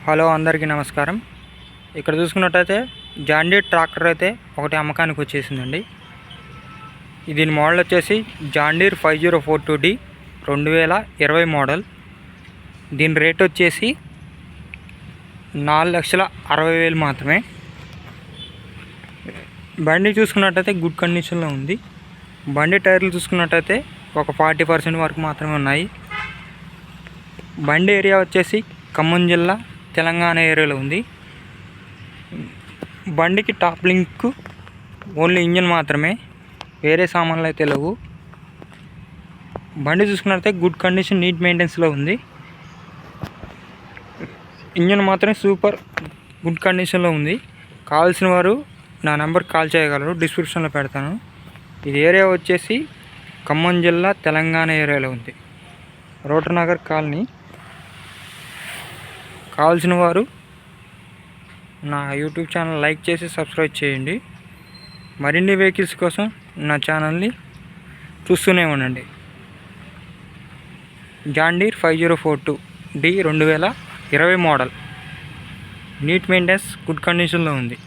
Hello అందరికీ నమస్కారం. ఇక్కడ చూసుకున్నట్టయితే జాన్ డీర్ ట్రాక్టర్ అయితే ఒకటి అమ్మకానికి వచ్చేసిందండి. దీని మోడల్ వచ్చేసి జాన్ డీర్ 5042D 2020 మోడల్. దీని రేట్ వచ్చేసి 4,60,000 మాత్రమే. బండి చూసుకున్నట్టయితే గుడ్ కండిషన్లో ఉంది. బండి టైర్లు చూసుకున్నట్టయితే ఒక 40% వరకు మాత్రమే ఉన్నాయి. బండి ఏరియా వచ్చేసి ఖమ్మం జిల్లా తెలంగాణ ఏరియాలో ఉంది. బండికి టాప్ లింక్ ఓన్లీ ఇంజన్ మాత్రమే, వేరే సామాన్లు అయితే లేవు. బండి చూసుకున్నట్లయితే గుడ్ కండిషన్, నీట్ మెయింటెనెన్స్లో ఉంది. ఇంజన్ మాత్రం సూపర్ గుడ్ కండిషన్లో ఉంది. కావాల్సిన వారు నా నెంబర్కి కాల్ చేయగలరు, డిస్క్రిప్షన్లో పెడతాను. ఇది ఏరియా వచ్చేసి ఖమ్మం జిల్లా తెలంగాణ ఏరియాలో ఉంది, రోటర్ నగర్ కాలనీ. కావాల్సిన వారు నా యూట్యూబ్ ఛానల్ లైక్ చేసి సబ్స్క్రైబ్ చేయండి. మరిన్ని వెహికల్స్ కోసం నా ఛానల్ని చూస్తూనే ఉండండి. John Deere 5042D 2020 model, neat maintenance, good కండిషన్లో ఉంది.